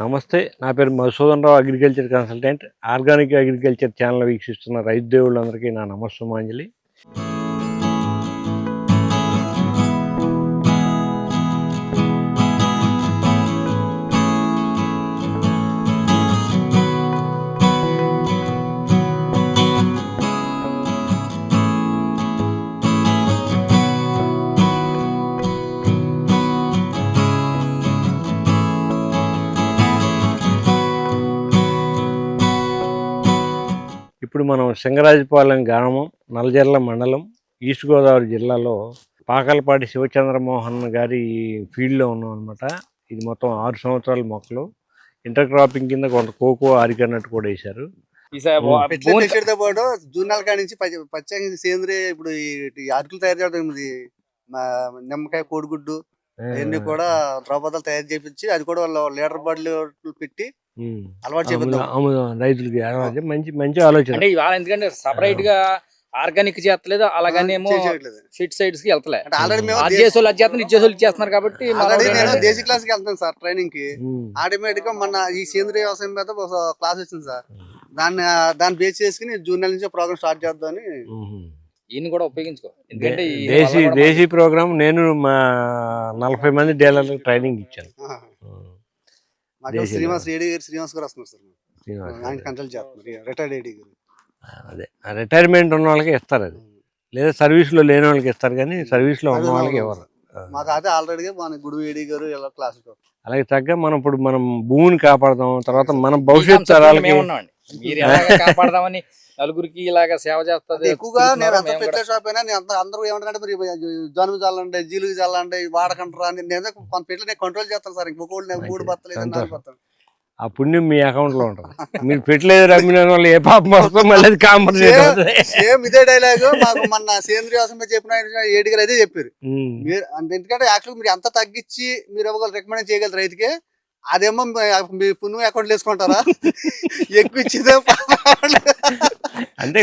నమస్తే, నా పేరు Madhusudan Rao, agriculture consultant. Organic agriculture channel వీక్షిస్తున్న రైతు దేవుళ్ళందరికీ నా నమస్సుమాంజలి. ఇప్పుడు మనం సింగరాజపాలెం గ్రామం, నల్లజర్ల మండలం, ఈస్ట్ గోదావరి జిల్లాలో పాకలపాటి శివచంద్రమోహన్ గారి ఫీల్డ్లో ఉన్నాం అనమాట. ఇది మొత్తం 6 సంవత్సరాల మొక్కలు. ఇంటర్ క్రాపింగ్ కింద కొంత కోకో, ఆరికన్నట్టు కూడా వేశారు. పాటు జూన్ నెల కాడి నుంచి ప్రత్యేకించి సేంద్రియ ఇప్పుడు ఈ అరకులు తయారు చేయడం, నిమ్మకాయ, కోడిగుడ్డు అవన్నీ కూడా ద్రౌపదాలు తయారు చేయించి అది కూడా వాళ్ళ లీటర్ బాటిల్ పెట్టి అలవాటు చేపిద్దాం రైతులకి. మంచి మంచి ఆలోచన. ఎందుకంటే సపరేట్ గా ఆర్గానిక్ చేస్తలేదు, అలాగనేమో ఫిట్ సైడ్స్ కి వెళ్తలేదు. ఇచ్చేస్తున్నారు కాబట్టి నేను దేశీ క్లాస్ కి వెళ్తాను సార్ ట్రైనింగ్ కి. ఆటోమేటిక్ గా మన ఈ సేంద్రియ వ్యవసాయం మీద ఒక క్లాస్ వచ్చింది సార్. దాన్ని బేస్ చేసుకుని జూన్ నెల నుంచి ప్రోగ్రామ్ స్టార్ట్ చేద్దామని ఈయన కూడా ఉపయోగించుకో. ఎందుకంటే దేశీ ప్రోగ్రామ్ నేను మా 40 మంది డీలర్లకు ట్రైనింగ్ ఇచ్చాను. శ్రీనివాస్ గారు వస్తున్నారు సార్, ఆయన కన్సల్ట్ చేస్తున్నారు. రిటైర్డ్ ఏడీ గారు. అదే రిటైర్మెంట్ ఉన్న వాళ్ళకి ఇస్తారు, అది లేదా సర్వీస్లో లేని వాళ్ళకి ఇస్తారు, కానీ సర్వీస్లో ఉన్న వాళ్ళకి ఎవరు. మాకు అదే ఆల్రెడీగా మన గుడు ఏడీ గారు ఇలా క్లాస్. అలాగే తగ్గ మనం ఇప్పుడు మనం భూమిని కాపాడదాం, తర్వాత మనం భవిష్యత్తు తరాలకి కాపాడదామని నలుగురికి ఇలాగా సేవ చేస్తుంది. ఎక్కువగా నేను ఎంత పెట్టే షాప్ అయినా అందరూ ఏమంటారంటే మరి జనుము చల్లండి, జీలుగు చల్లండి, వాడకంటారా అని నేను పెట్టలే నేను కంట్రోల్ చేస్తాను సార్. ఇంకొకళ్ళు నేను 3 బత్తలు 4 బత్తలు ఆ పుణ్యం మీ అకౌంట్ లో ఉంటుంది. మీరు పెట్టలేదు రమ్మిన వాళ్ళు ఏ పాపం వస్తుందో మళ్ళీ సేమ్ ఇదే డైలాగ్ మాకు మన సేంద్రియ వ్యవసాయం చెప్పిన ఏడీ గారు అయితే చెప్పారు. మీరు ఎందుకంటే యాక్చువల్ మీరు ఎంత తగ్గించి మీరు ఇవ్వగలరు, రికమెండ్ చేయగలరు రైతుకి. అదేమో మీ పుణ్యం అకౌంట్ వేసుకుంటారా ఎక్కువ ఇచ్చేదే. అంటే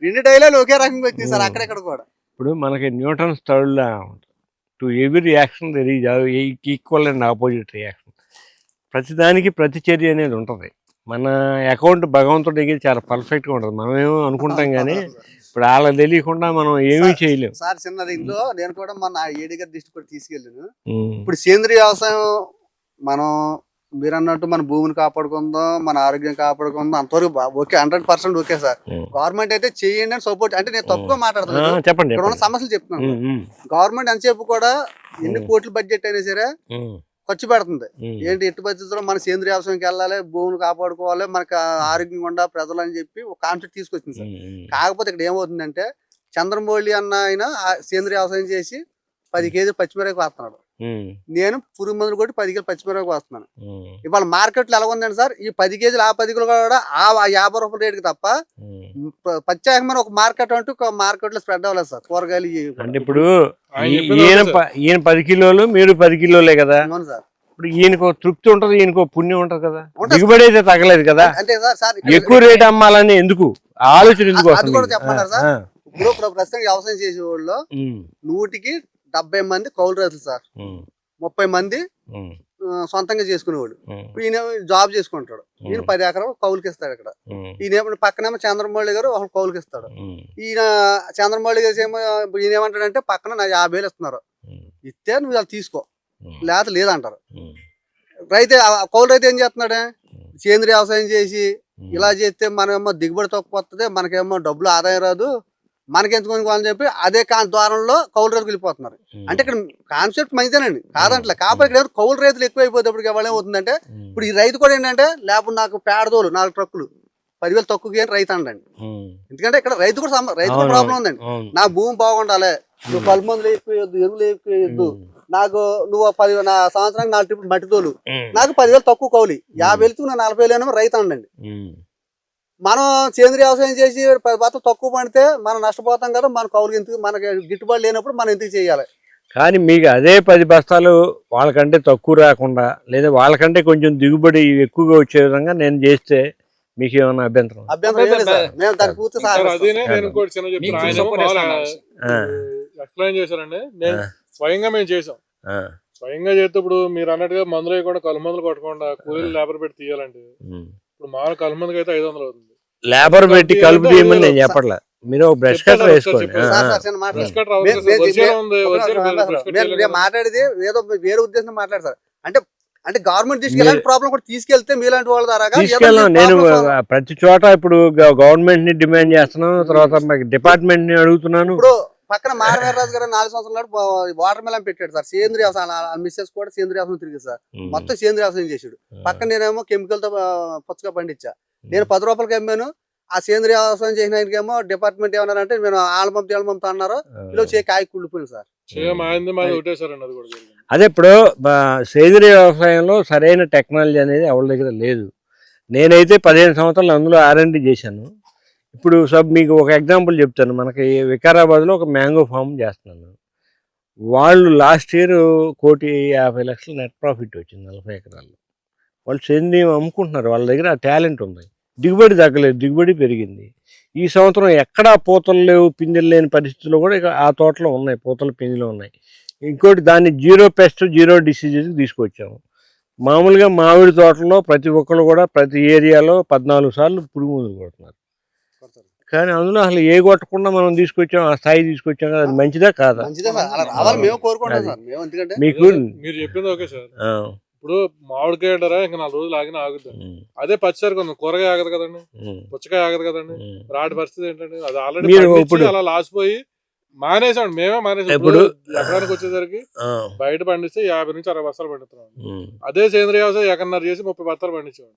2 డైలాగ్ ఒకే రకంగా వచ్చింది సార్ అక్కడెక్కడ కూడా. ఇప్పుడు మనకి Newton's third law to every reaction there is equal and opposite reaction. ప్రతిదానికి ప్రతిచర్య అనేది ఉంటుంది. మన అకౌంట్ భగవంతుడికి చాలా పర్ఫెక్ట్గా ఉంటుంది. మనమేమో అనుకుంటాం, కానీ ఇప్పుడు వాళ్ళకి తెలియకుండా మనం ఏమీ చేయలేము సార్. చిన్న దీంట్లో నేను కూడా మన ఏడీ గారి దృష్టి కూడా తీసుకెళ్ళాను. ఇప్పుడు సేంద్రియ వ్యవసాయం మనం మీరు అన్నట్టు మన భూమిని కాపాడుకుందాం, మన ఆరోగ్యం కాపాడుకుందాం, అంతవరకు ఓకే, 100% ఓకే సార్. గవర్నమెంట్ అయితే చేయండి అని సపోర్ట్. అంటే నేను తక్కువ మాట్లాడుతున్నాను, చెప్పండి, ఇక్కడ ఉన్న సమస్యలు చెప్తున్నాను. గవర్నమెంట్ ఎంతసేపు కూడా ఎన్ని కోట్ల బడ్జెట్ అయినా సరే ఖర్చు పెడుతుంది. ఏంటి ఎట్టి పరిస్థితుల్లో మన సేంద్రియ వ్యవసాయంకి వెళ్ళాలి, భూమిని కాపాడుకోవాలి, మనకి ఆరోగ్యంగా ఉండాలి ప్రజలు అని చెప్పి ఒక కాన్సెప్ట్ తీసుకొచ్చింది సార్. కాకపోతే ఇక్కడ ఏమవుతుందంటే చంద్రమౌళి అన్న ఆయన సేంద్రియ వ్యవసాయం చేసి 10 కేజీలు పచ్చిమిరపకాయ వస్తున్నాడు. నేను పురుగు మందులు కొట్టి 10 కేజీలు పచ్చిమిరపకాయ వస్తున్నాను. ఇవాళ మార్కెట్లో ఎలా ఉందండి సార్, ఈ 10 కేజీలు ఆ 10 కిలో కూడా ఆ 50 రూపాయల రేటుకి తప్ప ప్రత్యేకమైన ఒక మార్కెట్ అంటూ మార్కెట్ లో స్ప్రెడ్ అవ్వలేదు సార్ కూరగాయలు. అంటే ఇప్పుడు ఈయన 10 కిలోలు, మీరు 10 కిలోలే కదా. ఇప్పుడు ఈయనకు తృప్తి ఉంటది, ఈయనకు పుణ్యం ఉంటది కదా. దిగుబడి అయితే తగ్గలేదు కదా. అంటే సార్ ఎక్కువ రేట్ అమ్మాలని ఎందుకు ఆలోచన ఎందుకు అది కూడా చెప్పమంటారు సార్. ఇప్పుడు ప్రస్తుతం వ్యవసాయం చేసే వాళ్ళు 100కి 70 మంది కౌలు రైతులు సార్, 30 మంది సొంతంగా చేసుకునేవాడు. ఇప్పుడు ఈయన జాబ్ చేసుకుంటాడు, ఈయన 10 ఎకరాలు కౌలుకి ఇస్తాడు. ఇక్కడ ఈయన పక్కనేమో చంద్రమౌళి గారు ఒక కౌలుకి ఇస్తాడు. ఈయన చంద్రమౌళి గారు ఏమో ఈయన ఏమంటాడంటే పక్కన నా 50,000 ఇస్తున్నారు, ఇస్తే నువ్వు అది తీసుకో లేకపోతే లేదంటారు. రైతు కౌలు రైతు ఏం చేస్తున్నాడే, సేంద్రియ వ్యవసాయం చేసి ఇలా చేస్తే మనమేమో దిగుబడి తక్కువ వస్తుంది, మనకేమో డబ్బులు ఆదాయం రాదు, మనకెందుకు చెప్పి అదే ద్వారంలో కౌలు రైతులు వెళ్ళిపోతున్నారు. అంటే ఇక్కడ కాన్సెప్ట్ మంచిదేనండి, కాదంటలే. కాకపోతే ఇక్కడ కౌలు రైతులు ఎక్కువ అయిపోతే వాళ్ళు ఏమవుతుందంటే ఇప్పుడు ఈ రైతు కూడా ఏంటంటే లేకపోతే నాకు పేడదోలు 4 ట్రక్కులు 10,000 తక్కువ రైతు అండి. ఎందుకంటే ఇక్కడ రైతు కూడా ప్రాబ్లం ఉందండి. నా భూమి బాగుండాలి, నువ్వు 10 మందులు వేయద్దు, ఎరువులు వేయద్దు, నాకు నువ్వు నా సంవత్సరానికి 4 ట్రిప్పులు మట్టి తోలు, నాకు 10,000 తక్కువ కౌలి, 50,000 నా 40,000 రైతు అండి. మనం సేంద్రియ వ్యవసాయం చేసి 10 బత్తాలు తక్కువ పడితే మనం నష్టపోతాం కదా. మన కౌలు ఎందుకు, మనకి గిట్టుబాటు లేనప్పుడు మనం ఎందుకు చేయాలి. కానీ మీకు అదే 10 బస్తాలు వాళ్ళకంటే తక్కువ రాకుండా, లేదా వాళ్ళకంటే కొంచెం దిగుబడి ఎక్కువగా వచ్చే విధంగా నేను చేస్తే మీకు ఏమన్నా అభ్యంతరం? ఎక్స్ప్లెయిన్ చేశారండి. నేను స్వయంగా మేము చేసాం. స్వయంగా చేస్తే ఇప్పుడు మీరు అన్నట్టుగా మందులు వేయకుండా కళ్ళు మందులు కొట్టకుండా కూలీలు లేబర్ పెట్టి తీయాలంటే ఇప్పుడు మామూలు కళ్ళు మందుకి అయితే 500 అవుతుంది. లేబర్ పెట్టి కలుపు తీయమని నేను చెప్పట్లా, మీరు బ్రష్ కట్టర్ వేసుకోండి. బ్రష్ కట్టర్ అవసరం సార్. ఒరిజినల్ ఉంది, ఒరిజినల్ బ్రష్ కట్టర్ నేను మాట్లాడేది ఏదో వేరే ఉద్దేశం మాట్లాడు సార్. అంటే గవర్నమెంట్ తీసుకెళ్ళాలి ప్రాబ్లం కూడా తీసుకెళ్తే మీలాంటి వాళ్ళ ద్వారా తీసుకెళ్ళాం. నేను ప్రతి చోట ఇప్పుడు గవర్నమెంట్ ని డిమాండ్ చేస్తున్నాను, తర్వాత డిపార్ట్మెంట్ ని అడుగుతున్నాను. ఇప్పుడు పక్కన మారవీరరాజు గారు 4 సంవత్సరాల వాటర్ మెలన్ పెట్టాడు సార్. సేంద్రియ వ్యవసాయం, మిస్సెస్ కూడా సేంద్రియ వ్యవసాయం తిరిగి సార్, మొత్తం సేంద్రియ వ్యవసాయం చేసాడు. పక్కన నేనేమో కెమికల్ తో పుచ్చగా పండించా. నేను 10 రూపాయలకి అమ్మాను. ఆ సేంద్రియ వ్యవసాయం చేసిన ఆయనకేమో డిపార్ట్మెంట్ ఏమన్నారంటే మేము ఆలమంతా అన్నారు, ఇలా కాయ కుళ్ళిపోయింది సార్. అదే ఇప్పుడు సేంద్రియ వ్యవసాయంలో సరైన టెక్నాలజీ అనేది ఎవరి దగ్గర లేదు. నేనైతే 15 సంవత్సరాలు అందులో R&D చేశాను. ఇప్పుడు మీకు ఒక ఎగ్జాంపుల్ చెప్తాను. మనకి వికారాబాద్లో ఒక మ్యాంగో ఫామ్ చేస్తున్నాను. వాళ్ళు లాస్ట్ ఇయర్ 1,50,00,000 నెట్ ప్రాఫిట్ వచ్చింది 40 ఎకరాల్లో. వాళ్ళు సేంద్రియం అమ్ముకుంటున్నారు, వాళ్ళ దగ్గర ఆ టాలెంట్ ఉంది. దిగుబడి తగ్గలేదు, దిగుబడి పెరిగింది. ఈ సంవత్సరం ఎక్కడా పూతలు లేవు, పిందెలు లేని పరిస్థితుల్లో కూడా ఇక ఆ తోటలో ఉన్నాయి, పూతలు పిందెలు ఉన్నాయి. ఇంకోటి దాన్ని 0 పెస్ట్ 0 డిసీజెస్కి తీసుకొచ్చాము. మామూలుగా మామిడి తోటలో ప్రతి ఒక్కరు కూడా ప్రతి ఏరియాలో 14 సార్లు పురుగు మందులు కొడుతున్నారు. కానీ అందులో అసలు ఏ కొట్టకుండా మనం తీసుకొచ్చాం, ఆ స్థాయి తీసుకొచ్చాం కదా, అది మంచిదా కాదా? మీకు మీరు చెప్పింది ఓకే సార్. ఇప్పుడు మామిడికాయ అంటారా ఇంకా 4 రోజులు ఆగినా ఆగుతుంది. అదే పచ్చిసారి కొంచెం కూరగాయ ఆగదు కదండి, పుచ్చకాయ ఆగదు కదండి. రాటి పరిస్థితి ఏంటండి, అది ఆల్రెడీ అలా లాసిపోయి మానేసాం. మేమే మానేసాం. ఇప్పుడు ఎకరానికి వచ్చేసరికి బయట పండిస్తే 50 నుంచి 60 బస్తాలు పండిస్తున్నాం. అదే సేంద్రియ వ్యవసాయం ఎకరన్నర చేసి 30 బస్తాలు పండించాం.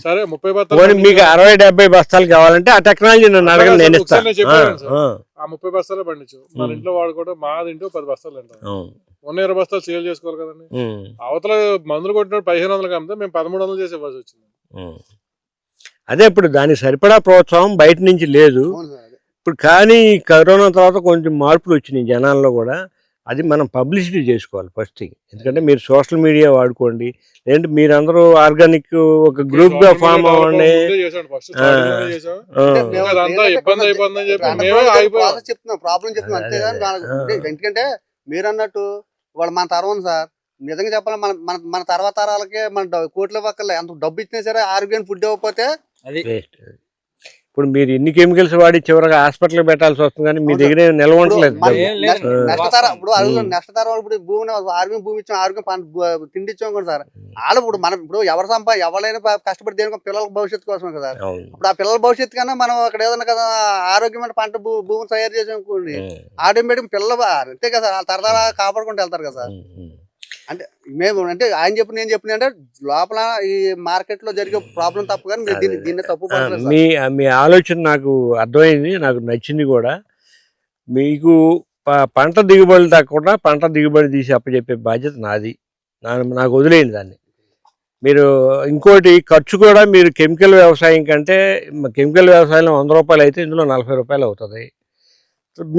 సరే 30 బస్తాలు మీకు 60-70 బస్తాలు కావాలంటే ఆ టెక్నాలజీ ఆ 30 బస్తాలే పండించాం. మన ఇంట్లో వాడు కూడా మాది ఇంట్లో 10 బస్తాలు తింటాం. 20 బస్తాలు సేల్ చేసుకోవాలి కదండి. అవతల మందులు కొట్టినప్పుడు 1500 అమ్మితే మేము 1300 చేసి ఇవ్వాల్సి వచ్చింది. అదే ఇప్పుడు దానికి సరిపడా ప్రోత్సాహం బయట నుంచి లేదు. ఇప్పుడు కానీ కరోనా తర్వాత కొంచెం మార్పులు వచ్చినాయి జనాల్లో కూడా. అది మనం పబ్లిసిటీ చేసుకోవాలి ఫస్ట్ థింగ్. ఎందుకంటే మీరు సోషల్ మీడియా వాడుకోండి, లేదంటే మీరందరూ ఆర్గానిక్ ఒక గ్రూప్ గా ఫామ్ అవ్వండి. ఎందుకంటే మీరు అన్నట్టు వాళ్ళు మన తరం సార్, నిజంగా చెప్పాలి మన తర్వాత తరాలకే మన కోట్ల పక్కల ఎంత డబ్బు ఇచ్చినా సరే ఆరోగ్యాన్ని ఫుడ్ ఇవ్వకపోతే అది. ఇప్పుడు మీరు ఎన్ని కెమికల్స్ వాడి చివరిగా హాస్పిటల్ పెట్టాల్సి వస్తుంది, కానీ మీ దగ్గర నిలవట్లేదు. నష్టతరం ఇప్పుడు భూమిని ఆరోగ్యం భూమి ఇచ్చాం, ఆరోగ్యం తిండి ఇచ్చాం కూడా సార్. వాళ్ళు ఇప్పుడు మనం ఇప్పుడు ఎవరైనా కష్టపడి దేనికి పిల్లల భవిష్యత్తు కోసం కదా. ఇప్పుడు ఆ పిల్లల భవిష్యత్తు కన్నా మనం అక్కడ ఏదన్నా కదా ఆరోగ్యమైన పంట భూమిని తయారు చేసాం అనుకోండి, ఆటోమేటిక్ పిల్లలు అంతే కదా తరతరా కాపాడుకుంటూ వెళ్తారు కదా సార్. అంటే మేము అంటే ఆయన చెప్పిన నేను చెప్పిన అంటే లోపల ఈ మార్కెట్ లో జరిగే ప్రాబ్లం తప్పు, కానీ దీన్ని తప్పు. మీ ఆలోచన నాకు అర్థమైంది, నాకు నచ్చింది కూడా. మీకు పంట దిగుబడి తగ్గకుండా పంట దిగుబడి తీసి అప్పచెప్పే బాధ్యత నాది, నాకు వదిలేయండి దాన్ని. మీరు ఇంకోటి ఖర్చు కూడా మీరు కెమికల్ వ్యవసాయం కంటే, కెమికల్ వ్యవసాయంలో 100 రూపాయలు అయితే ఇందులో 40 రూపాయలు అవుతుంది.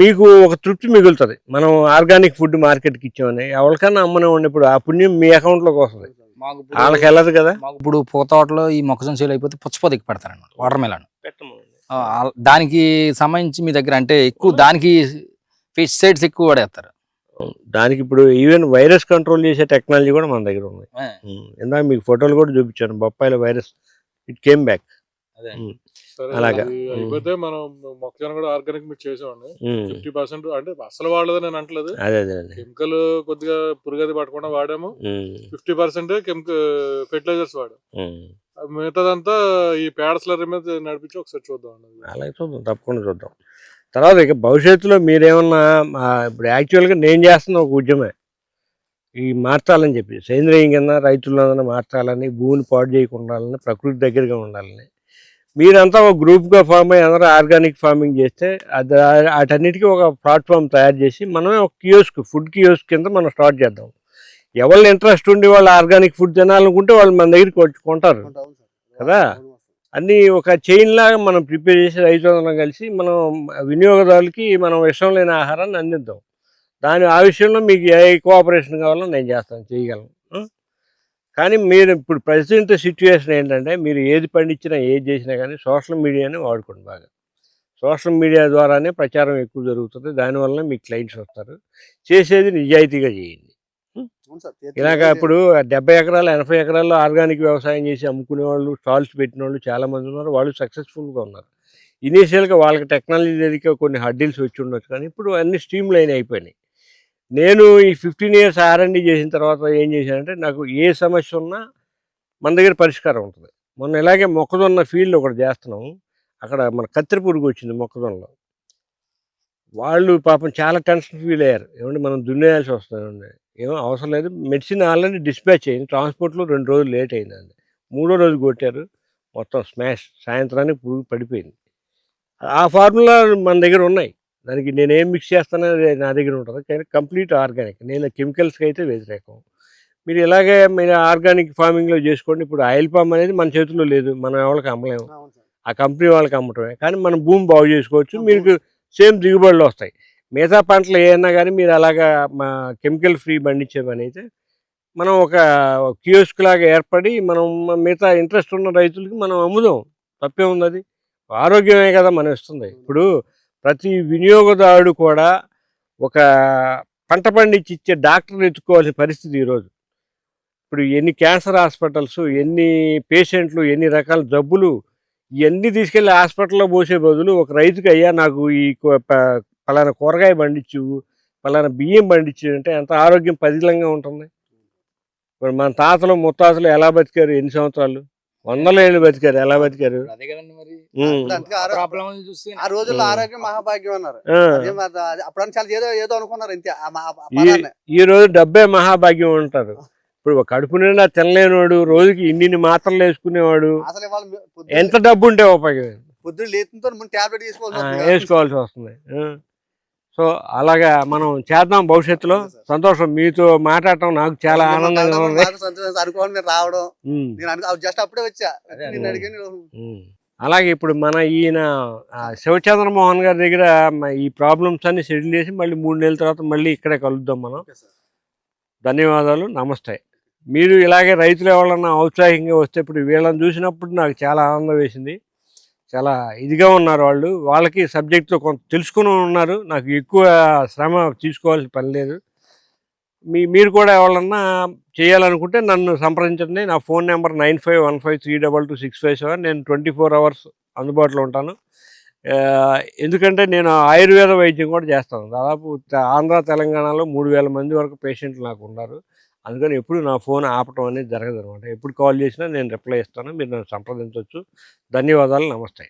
మీకు ఒక తృప్తి మిగులుతుంది, మనం ఆర్గానిక్ ఫుడ్ మార్కెట్కి ఇచ్చామని. ఎవరికన్నా అమ్మనే ఉన్నప్పుడు ఆ పుణ్యం మీ అకౌంట్లోకి వస్తుంది, వాళ్ళకి వెళ్ళదు కదా. ఇప్పుడు పూతోటలో ఈ మొక్కజొన్న సేల్ అయిపోతే పుచ్చపోతకి పెడతారన్నమాట, వాటర్ మెలన్. దానికి సంబంధించి మీ దగ్గర అంటే ఎక్కువ దానికి పెస్టిసైడ్స్ ఎక్కువ వాడేస్తారు. దానికి ఇప్పుడు ఈవెన్ వైరస్ కంట్రోల్ చేసే టెక్నాలజీ కూడా మన దగ్గర ఉంది. ఇందాక మీకు ఫోటోలు కూడా చూపించాను, బొప్పాయిల వైరస్ ఇట్ కేమ్ బ్యాక్. అలాగా అయిపోతే మనం మొక్కజొన్న కూడా ఆర్గానిక్ మిక్స్ చేసామండి. 50% అంటే అసలు వాడలేదు నేను అంటలేదు, కెమికల్ కొద్దిగా పురుగది పట్టకుండా వాడాము. 50% కెమికల్ ఫెర్టిలైజర్స్ వాడాము. మిగతాదంతా ఈ పేడ స్లర్రీ మీద నడిపించి ఒకసారి చూద్దాం. అలాగే చూద్దాం, తప్పకుండా చూద్దాం. తర్వాత ఇక భవిష్యత్తులో మీరేమన్నా ఇప్పుడు యాక్చువల్గా నేను చేస్తున్న ఒక ఉద్యమే ఈ మార్చాలని చెప్పి, సేంద్రియం కింద రైతులందరూ మార్చాలని, భూమిని పాడు చేయకుండా ఉండాలని, ప్రకృతి దగ్గరగా ఉండాలని. మీరంతా ఒక గ్రూప్గా ఫామ్ అయ్యి అందరూ ఆర్గానిక్ ఫార్మింగ్ చేస్తే అది వాటన్నిటికీ ఒక ప్లాట్ఫామ్ తయారు చేసి మనమే ఒక కియోస్క్, ఫుడ్ కియోస్క్ కింద మనం స్టార్ట్ చేద్దాం. ఎవరు ఇంట్రెస్ట్ ఉండి వాళ్ళు ఆర్గానిక్ ఫుడ్ తినాలనుకుంటే వాళ్ళు మన దగ్గరికి వచ్చి కొంటారు కదా. అన్నీ ఒక చైన్ లాగా మనం ప్రిపేర్ చేసి రైతులందరం కలిసి మనం వినియోగదారులకి మనం విషం లేని ఆహారాన్ని అందిద్దాం. ఆ విషయంలో మీకు ఏ కోఆపరేషన్ కావాలో నేను చేస్తాను, చేయగలను. కానీ మీరు ఇప్పుడు ప్రజెంట్ సిచ్యువేషన్ ఏంటంటే, మీరు ఏది పండించినా ఏది చేసినా కానీ సోషల్ మీడియాని వాడుకోండి బాగా. సోషల్ మీడియా ద్వారానే ప్రచారం ఎక్కువ జరుగుతుంది, దానివల్ల మీకు క్లయింట్స్ వస్తారు. చేసేది నిజాయితీగా చేయండి. అవును సార్. ఇలాగ ఇప్పుడు 70 ఎకరాలు 80 ఎకరాల్లో ఆర్గానిక్ వ్యవసాయం చేసి అమ్ముకునే వాళ్ళు, స్టాల్స్ పెట్టిన వాళ్ళు చాలామంది ఉన్నారు. వాళ్ళు సక్సెస్ఫుల్గా ఉన్నారు. ఇనీషియల్గా వాళ్ళకి టెక్నాలజీ తెలియక కొన్ని హడ్డిల్స్ వచ్చి ఉండొచ్చు, కానీ ఇప్పుడు అన్ని స్ట్రీమ్ లైన్ అయిపోయినాయి. నేను ఈ 15 ఇయర్స్ R&D చేసిన తర్వాత ఏం చేశానంటే, నాకు ఏ సమస్య ఉన్నా మన దగ్గర పరిష్కారం ఉంటుంది. మొన్న ఇలాగే మొక్కజొన్న ఫీల్డ్ ఒకటి చేస్తున్నాం. అక్కడ మన కత్తెర పురుగు వచ్చింది మొక్కజొన్నలో. వాళ్ళు పాపం చాలా టెన్షన్ ఫీల్ అయ్యారు. ఏమంటే మనం దున్నేయాల్సి వస్తుందండి. ఏమో అవసరం లేదు, మెడిసిన్ ఆల్రెడీ డిస్పాచ్ అయింది, ట్రాన్స్పోర్ట్లో 2 రోజులు లేట్ అయిందండి. మూడో రోజు కొట్టారు, మొత్తం స్మాష్. సాయంత్రానికి పురుగు పడిపోయింది. ఆ ఫార్ములా మన దగ్గర ఉన్నాయి. దానికి నేనేం మిక్స్ చేస్తానో నా దగ్గర ఉంటుంది, కానీ కంప్లీట్ ఆర్గానిక్. నేను కెమికల్స్కి అయితే వ్యతిరేకం. మీరు ఇలాగే మీరు ఆర్గానిక్ ఫార్మింగ్లో చేసుకోండి. ఇప్పుడు ఆయిల్ పామ్ అనేది మన చేతుల్లో లేదు, మనం ఎవరికి అమ్మలేము, అవును సార్. ఆ కంపెనీ వాళ్ళకి అమ్మటమే. కానీ మనం భూమి బాగు చేసుకోవచ్చు, మీకు సేమ్ దిగుబడులు వస్తాయి. మిగతా పంటలు ఏమన్నా కానీ మీరు అలాగా మా కెమికల్ ఫ్రీ పండించే పని అయితే మనం ఒక కియోస్క్ లాగా ఏర్పడి మనం మిగతా ఇంట్రెస్ట్ ఉన్న రైతులకి మనం అమ్ముదాం. తప్పే ఉంది, అది ఆరోగ్యమే కదా మనం ఇస్తుంది. ఇప్పుడు ప్రతి వినియోగదారుడు కూడా ఒక పంట పండించి ఇచ్చే డాక్టర్ని ఎత్తుకోవాల్సిన పరిస్థితి ఈరోజు. ఇప్పుడు ఎన్ని క్యాన్సర్ హాస్పిటల్స్, ఎన్ని పేషెంట్లు, ఎన్ని రకాల జబ్బులు, ఇవన్నీ తీసుకెళ్ళి హాస్పిటల్లో పోసే బదులు ఒక రైతుకి, అయ్యా నాకు ఈ పలానా కూరగాయ పండించు, పలానా బియ్యం పండించు అంటే ఎంత ఆరోగ్యం పదిలంగా ఉంటుంది. ఇప్పుడు మన తాతలు ముత్తాతలు ఎలా బతికారు, ఎన్ని సంవత్సరాలు, 100 ఏళ్ళు బతికారు, ఎలా బతికారు? అదే కదండి మరి. ఇప్పుడు అందుకే ప్రాబ్లం చూసి ఆ రోజుల్లో ఆరోగ్యం మహాభాగ్యం అన్నారు. ఆ, అదే అప్పుడు చాలా ఏదో ఏదో అనుకున్నారు ఇంతే. ఈ రోజు డబ్బే మహాభాగ్యం అంటారు. ఇప్పుడు కడుపు నిండా తినలేనివాడు, రోజుకి ఇన్ని మాత్రలు వేసుకునేవాడు, అసలు ఇవాళ ఎంత డబ్బు ఉంటే ఉపయోగం, పొద్దున్న లేతుంతో ముందు టాబ్లెట్ వేసుకోవాల్సి వస్తుంది. సో అలాగా మనం చేద్దాం భవిష్యత్తులో. సంతోషం, మీతో మాట్లాడటం నాకు చాలా ఆనందంగా ఉంది. అనుకోండి మీరు రావడం. ఉమ్, నేను జస్ట్ అప్పుడే వచ్చా, నిన్ను అడిగాను. ఉమ్. అలాగే ఇప్పుడు మన ఈయన శివచంద్రమోహన్ గారి దగ్గర ఈ ప్రాబ్లమ్స్ అన్ని సెటిల్ చేసి మళ్ళీ 3 నెలల తర్వాత మళ్ళీ ఇక్కడే కలుద్దాం మనం. ధన్యవాదాలు, నమస్తే. మీరు ఇలాగే రైతులు ఎవరన్నా ఔత్సాహికంగా వస్తే, ఇప్పుడు వీళ్ళని చూసినప్పుడు నాకు చాలా ఆనందం వేసింది. చాలా ఇదిగా ఉన్నారు వాళ్ళు, వాళ్ళకి సబ్జెక్టులో కొంత తెలుసుకుని ఉన్నారు. నాకు ఎక్కువ శ్రమ తీసుకోవాల్సిన పని లేదు. మీరు కూడా ఎవరన్నా చేయాలనుకుంటే నన్ను సంప్రదించండి. నా ఫోన్ నెంబర్ 9515322657. నేను 24 hours అందుబాటులో ఉంటాను. ఎందుకంటే నేను ఆయుర్వేద వైద్యం కూడా చేస్తాను. దాదాపు ఆంధ్ర తెలంగాణలో 3000 మంది వరకు పేషెంట్లు నాకు ఉన్నారు. అందుకని ఎప్పుడు నా ఫోన్ ఆపటం అనేది జరగదు అనమాట. ఎప్పుడు కాల్ చేసినా నేను రిప్లై ఇస్తాను, మీరు నన్ను సంప్రదించవచ్చు. ధన్యవాదాలు, నమస్తే.